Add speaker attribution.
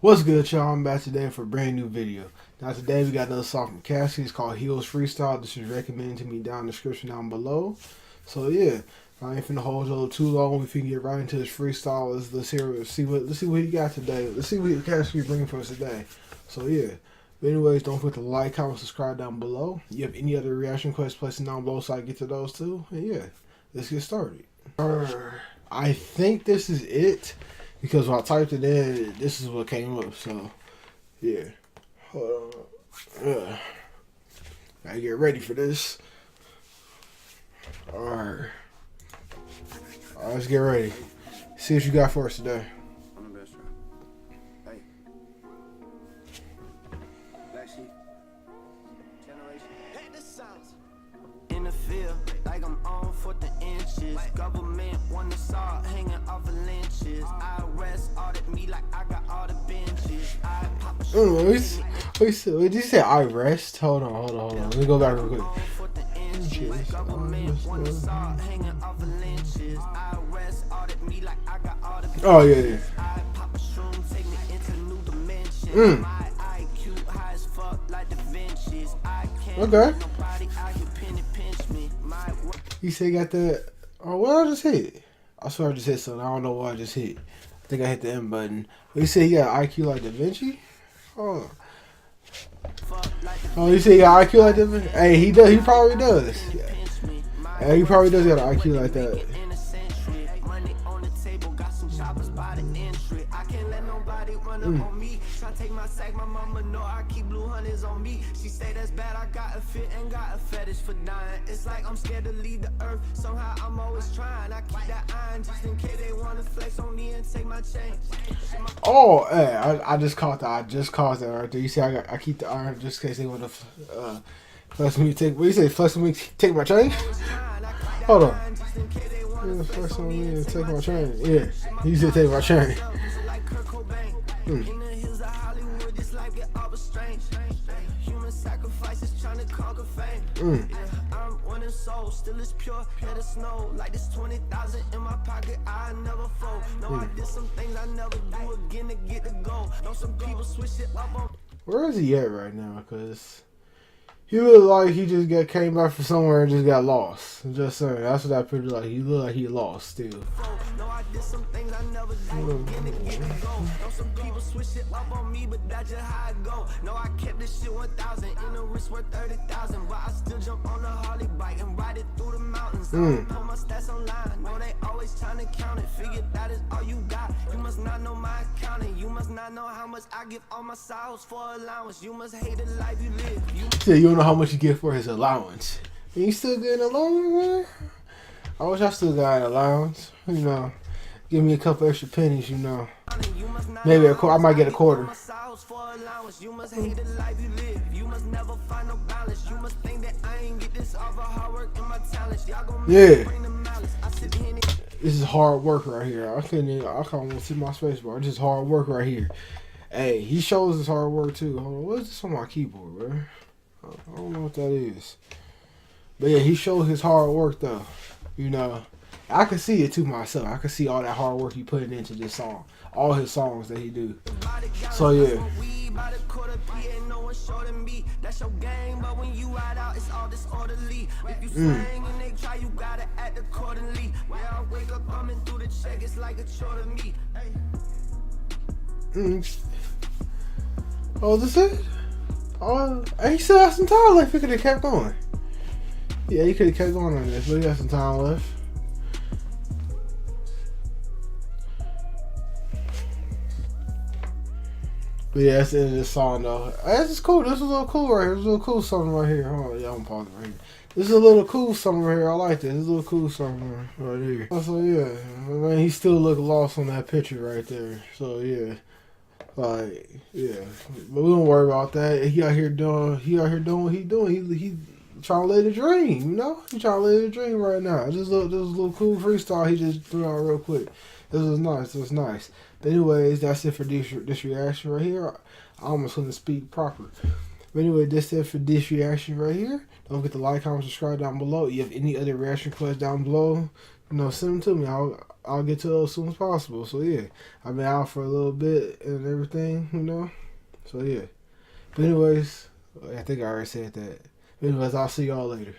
Speaker 1: What's good, y'all? I'm back today for a brand new video. Now today we got another song from Caskey. It's called Freestyle. This is recommended to me down in the description down below. So yeah, I ain't finna hold you too long. We can get right into this freestyle. Let's see what he got today. Let's see what Caskey bringing for us today. So yeah. But anyways, don't forget to like, comment, subscribe down below. You have any other reaction requests, place them down below so I can get to those too. And yeah, let's get started. I think this is it. Because when I typed it in, this is what came up. So, yeah. Hold on. Gotta get ready for this. Alright. Alright, let's get ready. See what you got for us today.
Speaker 2: I'm the best rapper. Hey. Black sheep. Generation. Hey, this sounds. In the field, like I'm on for the inches. Government want to saw hanging off of lynches. I arrest audit me like I got all the benches. I pop a
Speaker 1: Wait, did you say I rest? Hold on. Let me go back real quick. Oh, yeah. Okay. You say you got that. Oh, what I just hit? I swear I just hit something. I don't know what I just hit. I think I hit the M button. You say you got IQ like Da Vinci? Oh. Oh, you say you got IQ like Da Vinci? Hey, he does. He probably does. Yeah. Hey, he probably does got an IQ like that.
Speaker 2: Take my sack, my mama know I keep blue hundreds on me. She say that's bad, I got a fit and got a fetish for dying. It's like I'm scared to leave the earth, somehow I'm always trying. I keep that iron just in case they wanna flex on me and take my chain.
Speaker 1: Oh, hey, I just caught that. I just caught that right there. You see, I keep the iron just in case they want to flex me. Take what you say? Flex me, take my chain. Hold on. Yeah, flex on me and take my chain. Yeah, he said take my chain.
Speaker 2: Human sacrifices trying to conquer fame. I'm winning soul, still is pure, pure the snow. Like this 20,000 in my pocket, I never fold. No, I did some things I never do again to get the goal. Know some people switch it up on.
Speaker 1: Where is he at right now? Cause he look like he just came back from somewhere and just got lost. I'm just saying, that's what that picture like. He look like he lost still.
Speaker 2: No, I did some things I never do again to get the goal. Know some people switch it up on me, but that's just how I go. No, I kept this shit 1,000 in a wrist worth 30,000, but I still jump on a Harley bike and ride it through the mountains. Put my stats online. No, they always trying to count it. Figure that is all you got. You must not know my accounting. You must not know how much I give all my sales for allowance. You must hate the life you live.
Speaker 1: You don't know how much you get for his allowance. You still getting allowance, man? I wish I still got an allowance. You know, give me a couple extra pennies. You know, maybe I might get a quarter.
Speaker 2: You must hate the life you live. You must never find no balance. You must think that I ain't get this off of hard work and my talents. Y'all gonna bring the malice. I sit here.
Speaker 1: This is hard work right here. I can't want to see my space bar. This is hard work right here. Hey, he shows his hard work too. Hold on, what is this on my keyboard, bro? I don't know what that is. But yeah, he showed his hard work though. You know, I can see it to myself. I can see all that hard work he put into this song. All his songs that he do. So yeah.
Speaker 2: That's your game, but when you ride out, it's all disorderly. If you slang and they try, you gotta act accordingly. When I wake up coming through the check, it's like a chore to me.
Speaker 1: Oh, this it? Oh, he still has some time left. He could have kept going. Yeah, he could have kept going on this, but he got some time left. But yeah, that's the end of this song though. This is cool. This is a little cool right here. This is a little cool song right here. Hold on, yeah, I'm pausing right here. This is a little cool song right here. I like this. This is a little cool song right here. So yeah, man, he still look lost on that picture right there. So yeah. Like, yeah, but we don't worry about that. He out here doing what he doing. He trying to live the dream, you know. He trying to live the dream right now. This is a little cool freestyle he just threw out real quick. This was nice. It was nice. But anyways, that's it for this reaction right here. I almost couldn't speak proper. But anyway, that's it for this reaction right here. Don't forget to like, comment, subscribe down below. If you have any other reaction requests down below, Send them to me. I'll get to those as soon as possible. So yeah, I've been out for a little bit and everything. So yeah. But anyways, I think I already said that. But anyways, I'll see y'all later.